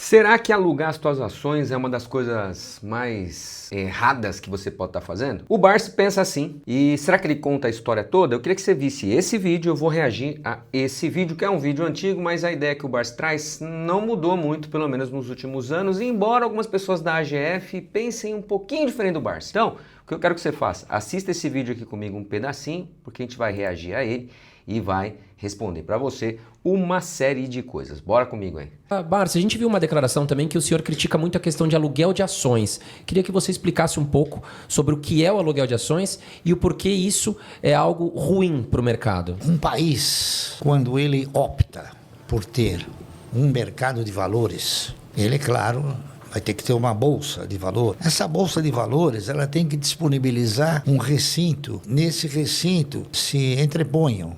Será que alugar as suas ações é uma das coisas mais erradas que você pode estar fazendo? O Barsi pensa assim. E será que ele conta a história toda? Eu queria que você visse esse vídeo, eu vou reagir a esse vídeo, que é um vídeo antigo, mas a ideia que o Barsi traz não mudou muito, pelo menos nos últimos anos, embora algumas pessoas da AGF pensem um pouquinho diferente do Barsi. Então, o que eu quero que você faça? Assista esse vídeo aqui comigo um pedacinho, porque a gente vai reagir a ele e vai responder para você uma série de coisas. Bora comigo aí. Barsi, a gente viu uma declaração também que o senhor critica muito a questão de aluguel de ações. Queria que você explicasse um pouco sobre o que é o aluguel de ações e o porquê isso é algo ruim para o mercado. Um país, quando ele opta por ter um mercado de valores, ele, claro, vai ter que ter uma bolsa de valor. Essa bolsa de valores, ela tem que disponibilizar um recinto. Nesse recinto se entreponham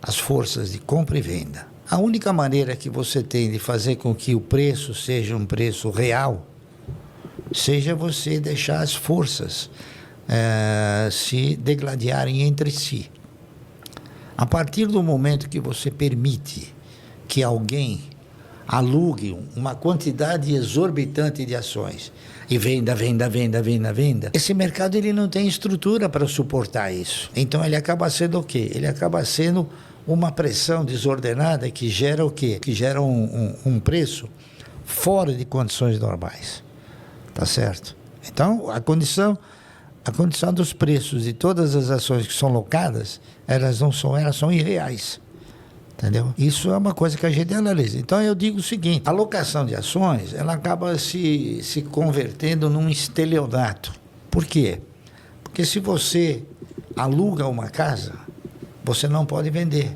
as forças de compra e venda. A única maneira que você tem de fazer com que o preço seja um preço real, seja você deixar as forças se degladiarem entre si. A partir do momento que você permite que alguém alugue uma quantidade exorbitante de ações e venda, esse mercado ele não tem estrutura para suportar isso. Então ele acaba sendo o quê? Ele acaba sendo uma pressão desordenada que gera o quê? Que gera um preço fora de condições normais. Tá certo? Então, a condição dos preços de todas as ações que são locadas, elas são irreais. Entendeu? Isso é uma coisa que a gente analisa. Então, eu digo o seguinte, a locação de ações, ela acaba se convertendo num estelionato. Por quê? Porque se você aluga uma casa, você não pode vender,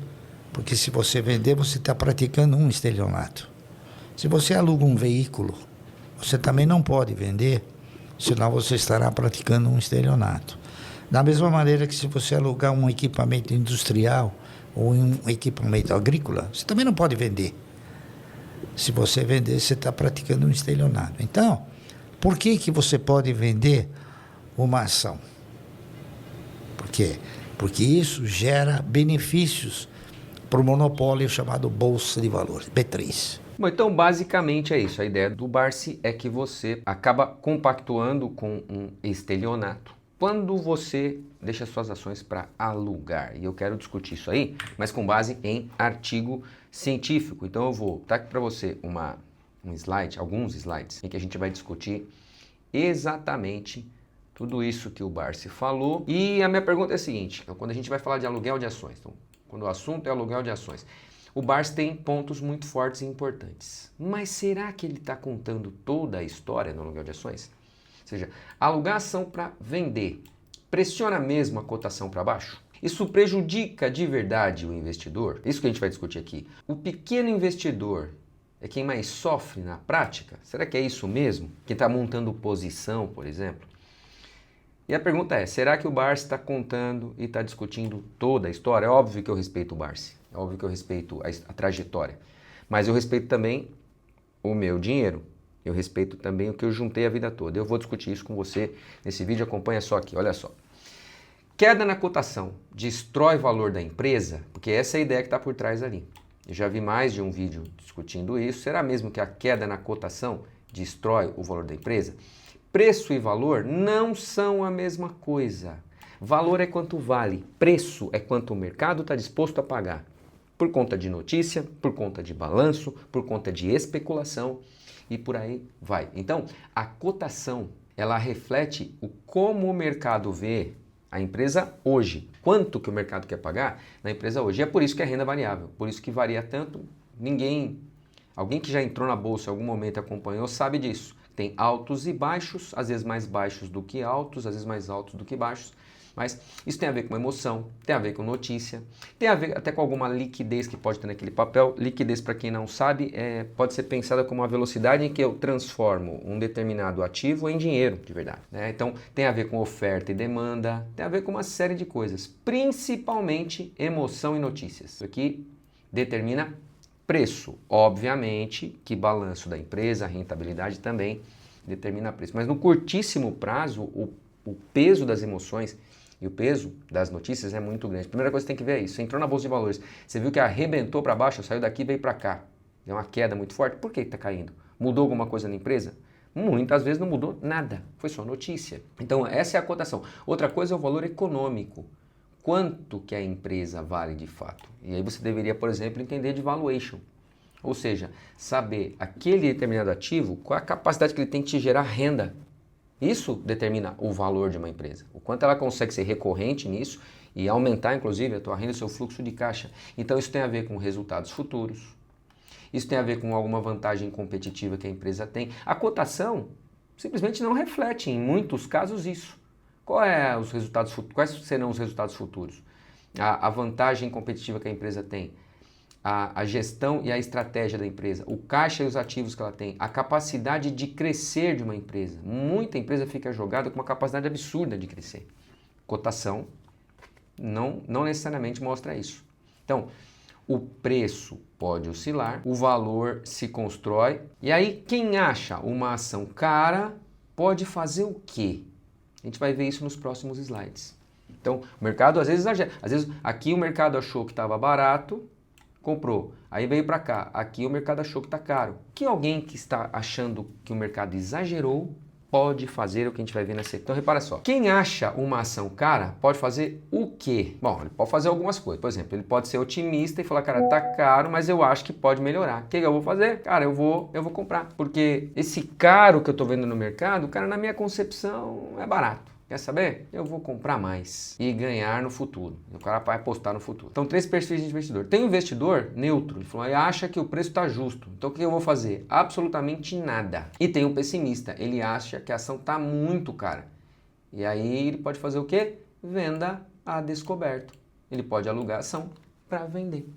porque se você vender, você está praticando um estelionato. Se você aluga um veículo, você também não pode vender, senão você estará praticando um estelionato. Da mesma maneira que se você alugar um equipamento industrial ou um equipamento agrícola, você também não pode vender. Se você vender, você está praticando um estelionato. Então, por que você pode vender uma ação? Por quê? Porque isso gera benefícios para o monopólio chamado Bolsa de Valores, B3. Bom, então basicamente é isso. A ideia do Barsi é que você acaba compactuando com um estelionato quando você deixa suas ações para alugar. E eu quero discutir isso aí, mas com base em artigo científico. Então eu vou dar aqui para você alguns slides, em que a gente vai discutir exatamente tudo isso que o Barsi falou. E a minha pergunta é a seguinte, então, quando a gente vai falar de aluguel de ações, então, quando o assunto é aluguel de ações, o Barsi tem pontos muito fortes e importantes. Mas será que ele está contando toda a história no aluguel de ações? Ou seja, alugar ação para vender pressiona mesmo a cotação para baixo? Isso prejudica de verdade o investidor? Isso que a gente vai discutir aqui. O pequeno investidor é quem mais sofre na prática? Será que é isso mesmo? Quem está montando posição, por exemplo? E a pergunta é, será que o Barsi está contando e está discutindo toda a história? É óbvio que eu respeito o Barsi, é óbvio que eu respeito a trajetória, mas eu respeito também o meu dinheiro, eu respeito também o que eu juntei a vida toda. Eu vou discutir isso com você nesse vídeo, acompanha só aqui, olha só. Queda na cotação destrói o valor da empresa? Porque essa é a ideia que está por trás ali. Eu já vi mais de um vídeo discutindo isso. Será mesmo que a queda na cotação destrói o valor da empresa? Preço e valor não são a mesma coisa. Valor é quanto vale, preço é quanto o mercado está disposto a pagar. Por conta de notícia, por conta de balanço, por conta de especulação e por aí vai. Então, a cotação, ela reflete como o mercado vê a empresa hoje. Quanto que o mercado quer pagar na empresa hoje. E é por isso que é renda variável, por isso que varia tanto. Alguém que já entrou na bolsa em algum momento e acompanhou sabe disso. Tem altos e baixos, às vezes mais baixos do que altos, às vezes mais altos do que baixos, mas isso tem a ver com emoção, tem a ver com notícia, tem a ver até com alguma liquidez que pode ter naquele papel. Liquidez, para quem não sabe, pode ser pensada como a velocidade em que eu transformo um determinado ativo em dinheiro, de verdade, né? Então tem a ver com oferta e demanda, tem a ver com uma série de coisas, principalmente emoção e notícias. Isso aqui determina preço, obviamente que balanço da empresa, rentabilidade também determina preço. Mas no curtíssimo prazo, o peso das emoções e o peso das notícias é muito grande. A primeira coisa que você tem que ver é isso. Você entrou na Bolsa de Valores, você viu que arrebentou para baixo, saiu daqui e veio para cá. Deu uma queda muito forte. Por que está caindo? Mudou alguma coisa na empresa? Muitas vezes não mudou nada, foi só notícia. Então essa é a cotação. Outra coisa é o valor econômico. Quanto que a empresa vale de fato? E aí você deveria, por exemplo, entender de valuation. Ou seja, saber aquele determinado ativo, qual a capacidade que ele tem de te gerar renda. Isso determina o valor de uma empresa. O quanto ela consegue ser recorrente nisso e aumentar, inclusive, a tua renda e o seu fluxo de caixa. Então isso tem a ver com resultados futuros. Isso tem a ver com alguma vantagem competitiva que a empresa tem. A cotação simplesmente não reflete, em muitos casos, isso. Quais serão os resultados futuros? A vantagem competitiva que a empresa tem, a gestão e a estratégia da empresa, o caixa e os ativos que ela tem, a capacidade de crescer de uma empresa. Muita empresa fica jogada com uma capacidade absurda de crescer. Cotação não necessariamente mostra isso. Então, o preço pode oscilar, o valor se constrói, e aí quem acha uma ação cara pode fazer o quê? A gente vai ver isso nos próximos slides. Então, o mercado às vezes exagera. Às vezes aqui o mercado achou que estava barato, comprou. Aí veio para cá. Aqui o mercado achou que está caro. Que alguém que está achando que o mercado exagerou pode fazer o que a gente vai ver na sequência. Então, repara só. Quem acha uma ação cara pode fazer o quê? Bom, ele pode fazer algumas coisas. Por exemplo, ele pode ser otimista e falar, cara, tá caro, mas eu acho que pode melhorar. O que eu vou fazer? Cara, eu vou comprar. Porque esse caro que eu tô vendo no mercado, cara, na minha concepção é barato. Quer saber? Eu vou comprar mais e ganhar no futuro. O cara vai apostar no futuro. Então, 3 perfis de investidor. Tem um investidor neutro, ele falou, ele acha que o preço está justo. Então, o que eu vou fazer? Absolutamente nada. E tem um pessimista, ele acha que a ação está muito cara. E aí ele pode fazer o quê? Venda a descoberto. Ele pode alugar a ação para vender.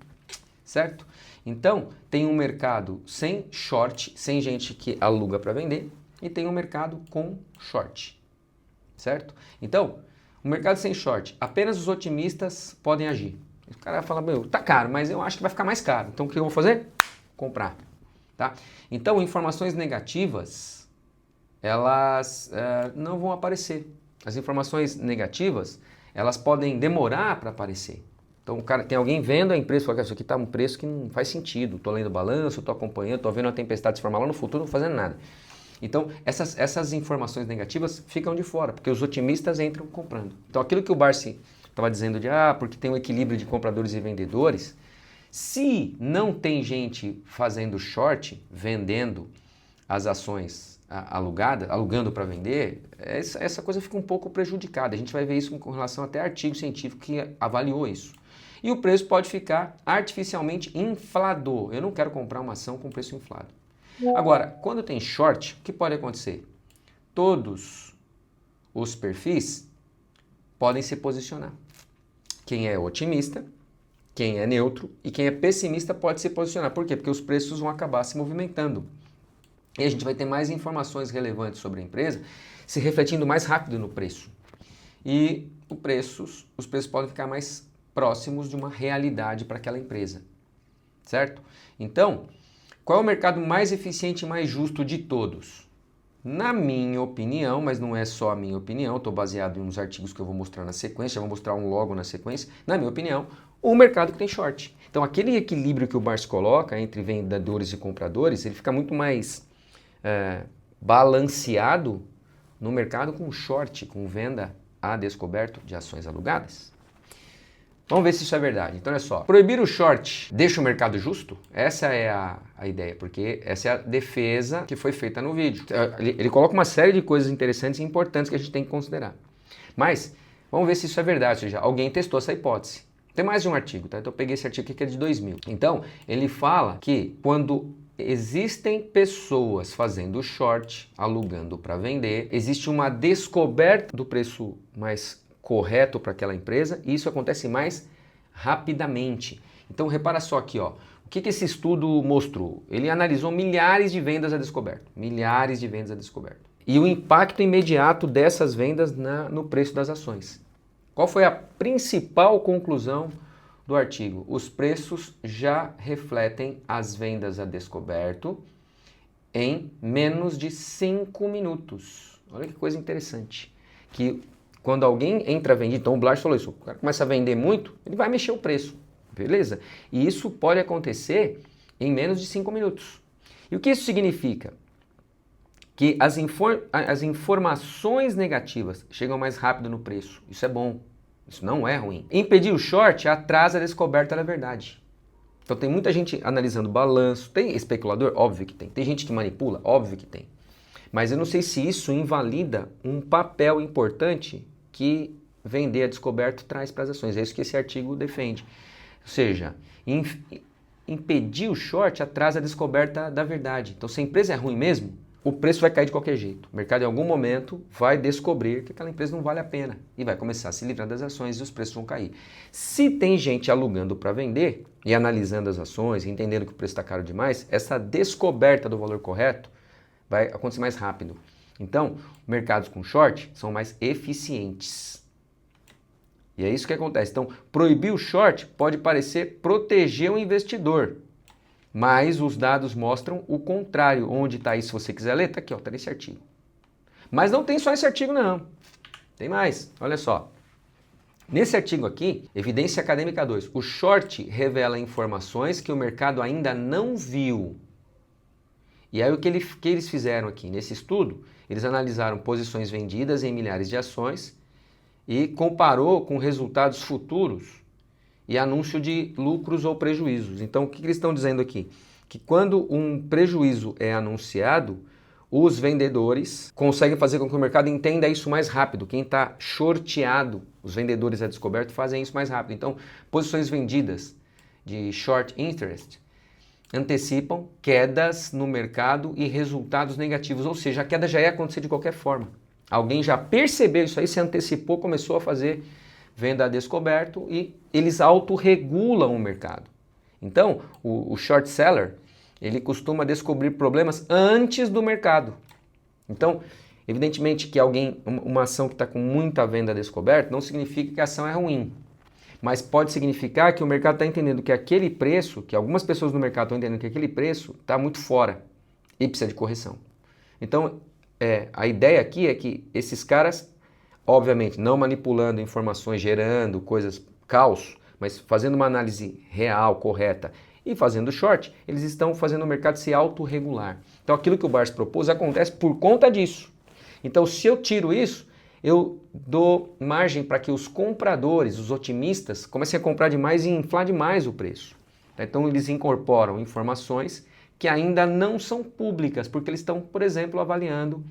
Certo? Então, tem um mercado sem short, sem gente que aluga para vender, e tem um mercado com short. Certo? Então, o mercado sem short, apenas os otimistas podem agir. O cara fala, meu, tá caro, mas eu acho que vai ficar mais caro. Então, o que eu vou fazer? Comprar. Tá? Então, informações negativas, elas não vão aparecer. As informações negativas, elas podem demorar para aparecer. Então, o cara, tem alguém vendo a empresa e fala, isso aqui tá um preço que não faz sentido. Estou lendo o balanço, estou acompanhando, estou vendo a tempestade se formar lá no futuro, não estou fazendo nada. Então, essas informações negativas ficam de fora, porque os otimistas entram comprando. Então, aquilo que o Barsi estava dizendo de, porque tem um equilíbrio de compradores e vendedores, se não tem gente fazendo short, vendendo as ações alugadas, alugando para vender, essa coisa fica um pouco prejudicada. A gente vai ver isso com relação até a artigo científico que avaliou isso. E o preço pode ficar artificialmente inflado. Eu não quero comprar uma ação com preço inflado. Agora, quando tem short, o que pode acontecer? Todos os perfis podem se posicionar. Quem é otimista, quem é neutro e quem é pessimista pode se posicionar. Por quê? Porque os preços vão acabar se movimentando. E a gente vai ter mais informações relevantes sobre a empresa se refletindo mais rápido no preço. E os preços podem ficar mais próximos de uma realidade para aquela empresa. Certo? Então, qual é o mercado mais eficiente e mais justo de todos? Na minha opinião, mas não é só a minha opinião, estou baseado em uns artigos que eu vou mostrar na sequência, vou mostrar um logo na sequência. Na minha opinião, o mercado que tem short. Então, aquele equilíbrio que o Barsi coloca entre vendedores e compradores, ele fica muito mais balanceado no mercado com short, com venda a descoberto de ações alugadas. Vamos ver se isso é verdade. Então, olha só. Proibir o short deixa o mercado justo? Essa é a ideia, porque essa é a defesa que foi feita no vídeo. Ele coloca uma série de coisas interessantes e importantes que a gente tem que considerar. Mas, vamos ver se isso é verdade. Ou seja, alguém testou essa hipótese. Tem mais de um artigo, tá? Então, eu peguei esse artigo aqui que é de 2000. Então, ele fala que quando existem pessoas fazendo short, alugando para vender, existe uma descoberta do preço mais correto para aquela empresa e isso acontece mais rapidamente. Então repara só aqui, ó, o que esse estudo mostrou? Ele analisou milhares de vendas a descoberto, milhares de vendas a descoberto. E o impacto imediato dessas vendas no preço das ações. Qual foi a principal conclusão do artigo? Os preços já refletem as vendas a descoberto em menos de 5 minutos. Olha que coisa interessante. Que quando alguém entra a vender, então o Blas falou isso, o cara começa a vender muito, ele vai mexer o preço, beleza? E isso pode acontecer em menos de 5 minutos. E o que isso significa? Que as informações negativas chegam mais rápido no preço. Isso é bom. Isso não é ruim. Impedir o short atrasa a descoberta da verdade. Então tem muita gente analisando balanço. Tem especulador? Óbvio que tem. Tem gente que manipula? Óbvio que tem. Mas eu não sei se isso invalida um papel importante que vender a descoberto traz para as ações. É isso que esse artigo defende. Ou seja, impedir o short atrasa a descoberta da verdade. Então se a empresa é ruim mesmo, o preço vai cair de qualquer jeito. O mercado em algum momento vai descobrir que aquela empresa não vale a pena e vai começar a se livrar das ações e os preços vão cair. Se tem gente alugando para vender e analisando as ações, entendendo que o preço está caro demais, essa descoberta do valor correto vai acontecer mais rápido. Então, mercados com short são mais eficientes. E é isso que acontece. Então, proibir o short pode parecer proteger o investidor, mas os dados mostram o contrário. Onde está isso, se você quiser ler? Está aqui, está nesse artigo. Mas não tem só esse artigo não. Tem mais, olha só. Nesse artigo aqui, Evidência Acadêmica 2, o short revela informações que o mercado ainda não viu. E aí o que eles fizeram aqui? Nesse estudo, eles analisaram posições vendidas em milhares de ações e comparou com resultados futuros e anúncio de lucros ou prejuízos. Então, o que eles estão dizendo aqui? Que quando um prejuízo é anunciado, os vendedores conseguem fazer com que o mercado entenda isso mais rápido. Quem está shorteado, os vendedores a descoberto, fazem isso mais rápido. Então, posições vendidas de short interest antecipam quedas no mercado e resultados negativos. Ou seja, a queda já ia acontecer de qualquer forma. Alguém já percebeu isso aí, se antecipou, começou a fazer venda a descoberto e eles autorregulam o mercado. Então, o short seller, ele costuma descobrir problemas antes do mercado. Então, evidentemente que uma ação que está com muita venda a descoberto não significa que a ação é ruim. Mas pode significar que o mercado está entendendo que aquele preço, que algumas pessoas no mercado estão entendendo que aquele preço está muito fora e precisa de correção. Então, a ideia aqui é que esses caras, obviamente, não manipulando informações, gerando coisas, caos, mas fazendo uma análise real, correta e fazendo short, eles estão fazendo o mercado se autorregular. Então aquilo que o Barsi propôs acontece por conta disso. Então se eu tiro isso, eu dou margem para que os compradores, os otimistas, comecem a comprar demais e inflar demais o preço. Então eles incorporam informações que ainda não são públicas, porque eles estão, por exemplo, avaliando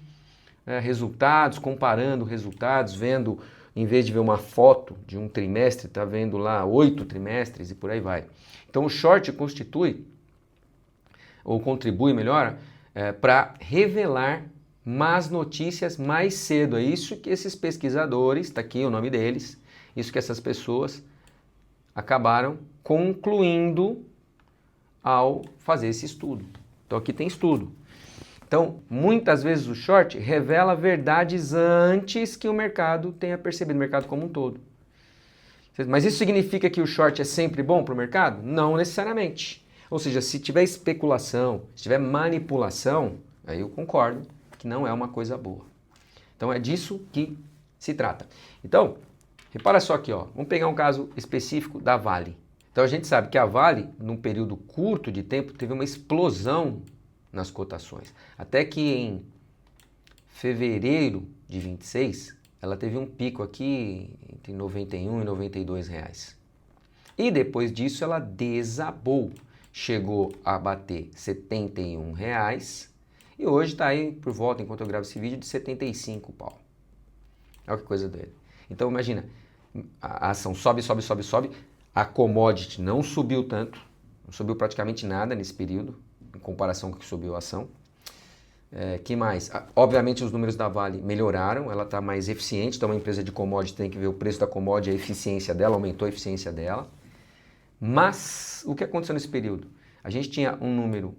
resultados, comparando resultados, vendo, em vez de ver uma foto de um trimestre, está vendo lá 8 trimestres e por aí vai. Então o short constitui, ou contribui melhor, para revelar más notícias mais cedo. É isso que esses pesquisadores, está aqui o nome deles, isso que essas pessoas acabaram concluindo ao fazer esse estudo. Então aqui tem estudo. Então, muitas vezes o short revela verdades antes que o mercado tenha percebido, o mercado como um todo. Mas isso significa que o short é sempre bom para o mercado? Não necessariamente. Ou seja, se tiver especulação, se tiver manipulação, aí eu concordo que não é uma coisa boa. Então é disso que se trata. Então, repara só aqui, ó, vamos pegar um caso específico da Vale. Então a gente sabe que a Vale, num período curto de tempo, teve uma explosão nas cotações. Até que em fevereiro de 26, ela teve um pico aqui entre 91 e 92 reais. E depois disso ela desabou. Chegou a bater 71 reais e hoje está aí por volta, enquanto eu gravo esse vídeo, de 75 pau. Olha que coisa doida. Então imagina, a ação sobe, sobe, sobe, sobe. A commodity não subiu tanto, não subiu praticamente nada nesse período, em comparação com o que subiu a ação. Que mais? Obviamente os números da Vale melhoraram, ela está mais eficiente, então uma empresa de commodity tem que ver o preço da commodity, a eficiência dela, aumentou a eficiência dela. Mas o que aconteceu nesse período? A gente tinha um número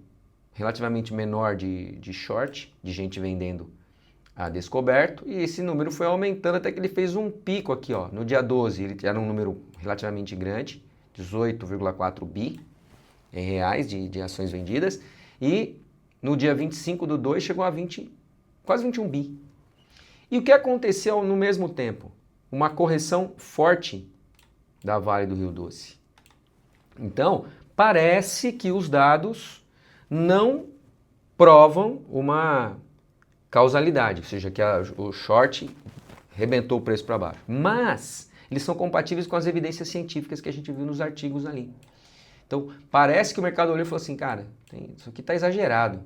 relativamente menor de short, de gente vendendo a descoberto, e esse número foi aumentando até que ele fez um pico aqui, ó, no dia 12, ele era um número relativamente grande, 18,4 bi em reais de ações vendidas, e no dia 25/2 chegou a quase 21 bi. E o que aconteceu no mesmo tempo? Uma correção forte da Vale do Rio Doce. Então, parece que os dados não provam uma causalidade, ou seja, que o short rebentou o preço para baixo. Mas eles são compatíveis com as evidências científicas que a gente viu nos artigos ali. Então, parece que o mercado olhou e falou assim, cara, isso aqui está exagerado,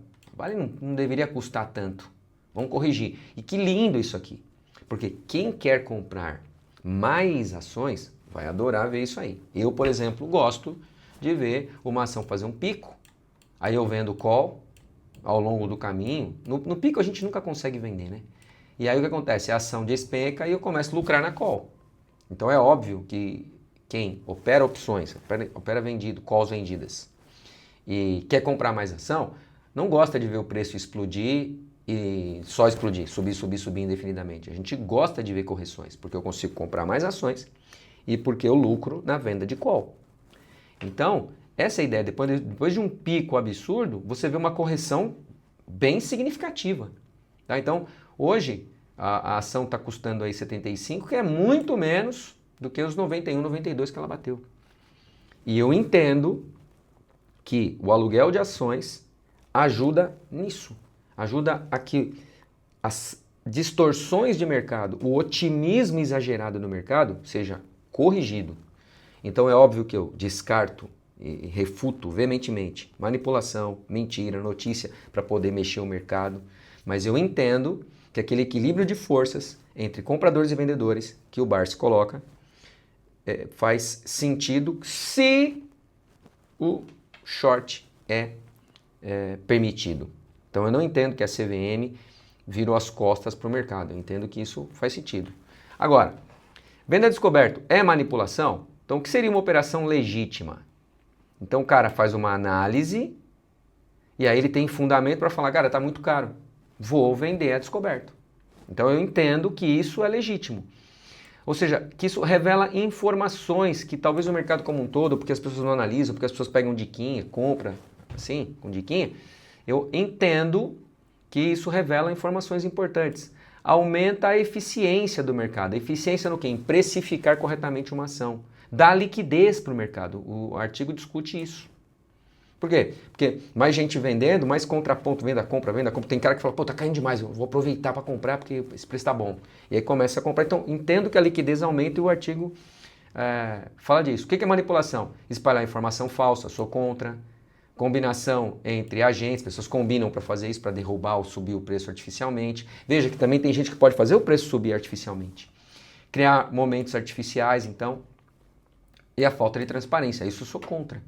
não deveria custar tanto, vamos corrigir. E que lindo isso aqui, porque quem quer comprar mais ações vai adorar ver isso aí. Eu, por exemplo, gosto de ver uma ação fazer um pico, aí eu vendo call ao longo do caminho. No pico a gente nunca consegue vender, né? E aí o que acontece? A ação despenca e eu começo a lucrar na call. Então é óbvio que quem opera opções, opera vendido, calls vendidas, e quer comprar mais ação, não gosta de ver o preço explodir e só explodir, subir indefinidamente. A gente gosta de ver correções, porque eu consigo comprar mais ações e porque eu lucro na venda de call. Então, essa é a ideia. Depois de um pico absurdo, você vê uma correção bem significativa. Tá? Então, hoje, a ação está custando aí 75, que é muito menos do que os 91, 92 que ela bateu. E eu entendo que o aluguel de ações ajuda nisso. Ajuda a que as distorções de mercado, o otimismo exagerado no mercado seja corrigido. Então é óbvio que eu descarto e refuto veementemente manipulação, mentira, notícia para poder mexer o mercado, mas eu entendo que aquele equilíbrio de forças entre compradores e vendedores que o Barsi coloca faz sentido se o short é permitido. Então eu não entendo que a CVM virou as costas para o mercado, eu entendo que isso faz sentido. Agora, venda descoberto é manipulação? Então o que seria uma operação legítima? Então o cara faz uma análise e aí ele tem fundamento para falar, cara, está muito caro, vou vender a descoberto. Então eu entendo que isso é legítimo. Ou seja, que isso revela informações que talvez o mercado como um todo, porque as pessoas não analisam, porque as pessoas pegam diquinha, compra, assim, com diquinha, eu entendo que isso revela informações importantes. Aumenta a eficiência do mercado. A eficiência no quê? Em precificar corretamente uma ação. Dá liquidez para o mercado. O artigo discute isso. Por quê? Porque mais gente vendendo, mais contraponto, venda, compra. Tem cara que fala, pô, tá caindo demais, eu vou aproveitar para comprar porque esse preço tá bom. E aí começa a comprar. Então, entendo que a liquidez aumenta e o artigo fala disso. O que é manipulação? Espalhar informação falsa, sou contra. Combinação entre agentes, pessoas combinam para fazer isso, para derrubar ou subir o preço artificialmente. Veja que também tem gente que pode fazer o preço subir artificialmente. Criar momentos artificiais, então. E a falta de transparência, isso eu sou contra.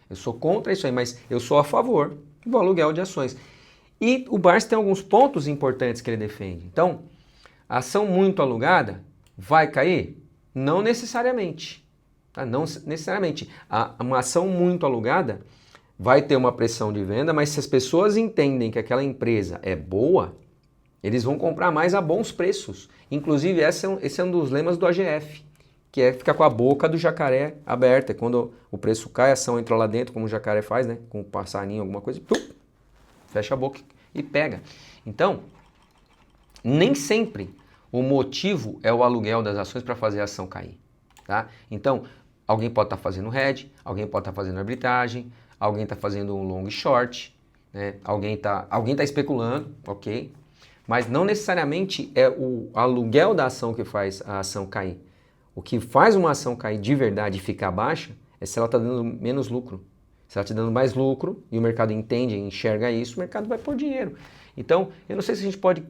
Eu sou contra isso aí, mas eu sou a favor do aluguel de ações. E o Barsi tem alguns pontos importantes que ele defende. Então, a ação muito alugada vai cair? Não necessariamente. Tá? Não necessariamente. Uma ação muito alugada vai ter uma pressão de venda, mas se as pessoas entendem que aquela empresa é boa, eles vão comprar mais a bons preços. Inclusive, esse é um dos lemas do AGF, que é ficar com a boca do jacaré aberta. Quando o preço cai, a ação entra lá dentro, como o jacaré faz, né? Com um passarinho, alguma coisa, fecha a boca e pega. Então, nem sempre o motivo é o aluguel das ações para fazer a ação cair. Tá? Então, alguém pode estar fazendo hedge, alguém pode estar fazendo arbitragem, alguém está fazendo um long short, né? Alguém tá especulando, ok? Mas não necessariamente é o aluguel da ação que faz a ação cair. O que faz uma ação cair de verdade e ficar baixa é se ela está dando menos lucro. Se ela está dando mais lucro e o mercado entende e enxerga isso, o mercado vai pôr dinheiro. Então, eu não sei se a gente pode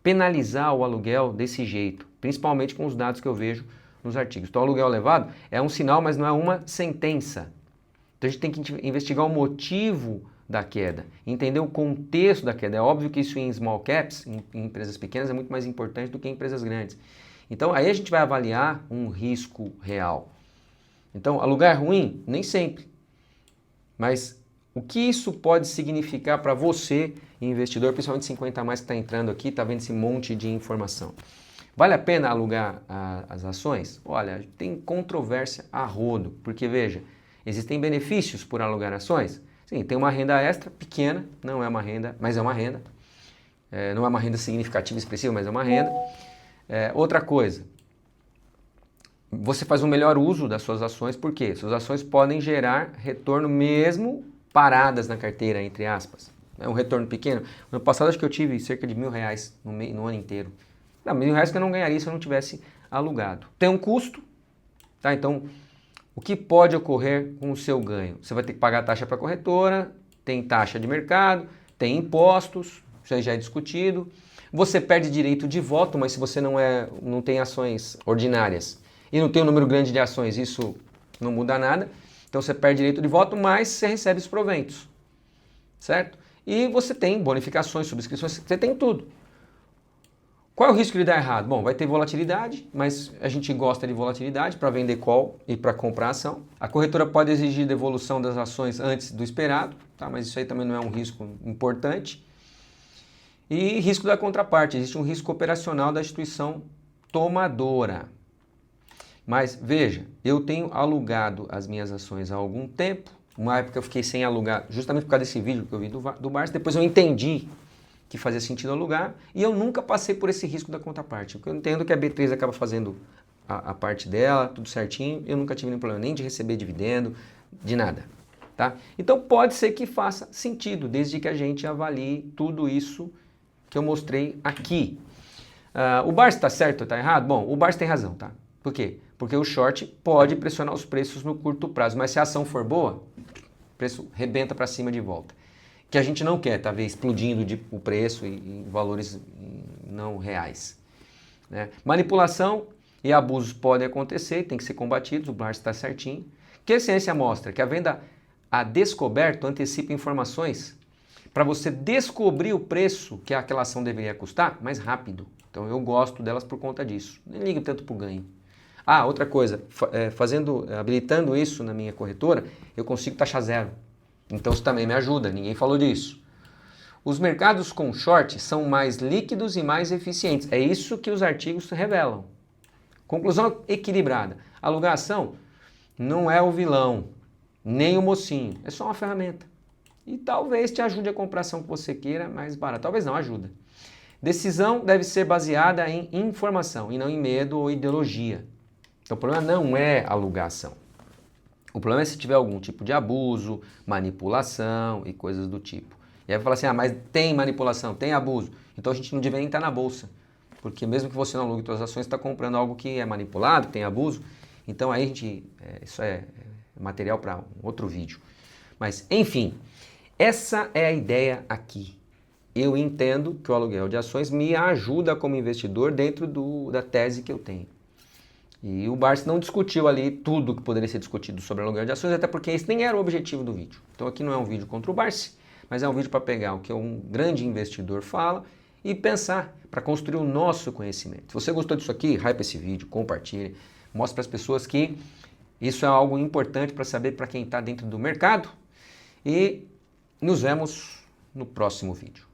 penalizar o aluguel desse jeito, principalmente com os dados que eu vejo nos artigos. Então, o aluguel elevado é um sinal, mas não é uma sentença. Então, a gente tem que investigar o motivo da queda, entender o contexto da queda. É óbvio que isso em small caps, em empresas pequenas, é muito mais importante do que em empresas grandes. Então, aí a gente vai avaliar um risco real. Então, alugar é ruim? Nem sempre. Mas o que isso pode significar para você, investidor, principalmente 50 a mais que está entrando aqui, está vendo esse monte de informação? Vale a pena alugar as ações? Olha, tem controvérsia a rodo, porque veja, existem benefícios por alugar ações? Sim, tem uma renda extra pequena, não é uma renda, mas é uma renda. Não é uma renda significativa, expressiva, mas é uma renda. Outra coisa, você faz um melhor uso das suas ações, por quê? Suas ações podem gerar retorno mesmo paradas na carteira, entre aspas. É um retorno pequeno. No ano passado acho que eu tive cerca de R$1.000 no ano inteiro. Não, R$1.000 que eu não ganharia se eu não tivesse alugado. Tem um custo, tá? Então, o que pode ocorrer com o seu ganho? Você vai ter que pagar taxa para a corretora, tem taxa de mercado, tem impostos, isso aí já é discutido. Você perde direito de voto, mas se você não tem ações ordinárias e não tem um número grande de ações, isso não muda nada. Então você perde direito de voto, mas você recebe os proventos, certo? E você tem bonificações, subscrições, você tem tudo. Qual é o risco de dar errado? Bom, vai ter volatilidade, mas a gente gosta de volatilidade para vender call e para comprar ação. A corretora pode exigir devolução das ações antes do esperado, tá? Mas isso aí também não é um risco importante. E risco da contraparte, existe um risco operacional da instituição tomadora. Mas veja, eu tenho alugado as minhas ações há algum tempo. Uma época eu fiquei sem alugar, justamente por causa desse vídeo que eu vi do Barsi. Depois eu entendi que fazia sentido alugar e eu nunca passei por esse risco da contraparte. Porque eu entendo que a B3 acaba fazendo a parte dela, tudo certinho. Eu nunca tive nenhum problema nem de receber dividendo, de nada. Tá? Então pode ser que faça sentido, desde que a gente avalie tudo isso que eu mostrei aqui. O Barsi está certo ou está errado? Bom, o Barsi tem razão, tá? Por quê? Porque o short pode pressionar os preços no curto prazo, mas se a ação for boa, o preço rebenta para cima de volta. Que a gente não quer, tá? Ver explodindo o preço em valores não reais. Né? Manipulação e abusos podem acontecer, tem que ser combatidos, o Barsi está certinho. Que a ciência mostra que a venda a descoberto antecipa informações para você descobrir o preço que aquela ação deveria custar mais rápido. Então eu gosto delas por conta disso. Nem ligo tanto para o ganho. Outra coisa, habilitando isso na minha corretora, eu consigo taxa zero. Então isso também me ajuda, ninguém falou disso. Os mercados com short são mais líquidos e mais eficientes. É isso que os artigos revelam. Conclusão equilibrada. Alugar ação não é o vilão, nem o mocinho. É só uma ferramenta. E talvez te ajude a comprar a ação que você queira mais barata. Talvez não, ajuda. Decisão deve ser baseada em informação e não em medo ou ideologia. Então o problema não é alugar ação. O problema é se tiver algum tipo de abuso, manipulação e coisas do tipo. E aí vai falar assim, mas tem manipulação, tem abuso. Então a gente não deveria nem estar na bolsa. Porque mesmo que você não alugue suas ações, você está comprando algo que é manipulado, que tem abuso. Então aí isso é material para um outro vídeo. Mas enfim, essa é a ideia aqui. Eu entendo que o aluguel de ações me ajuda como investidor dentro da tese que eu tenho. E o Barsi não discutiu ali tudo que poderia ser discutido sobre aluguel de ações, até porque esse nem era o objetivo do vídeo. Então aqui não é um vídeo contra o Barsi, mas é um vídeo para pegar o que um grande investidor fala e pensar para construir o nosso conhecimento. Se você gostou disso aqui, hype esse vídeo, compartilhe, mostre para as pessoas que isso é algo importante para saber para quem está dentro do mercado. E nos vemos no próximo vídeo.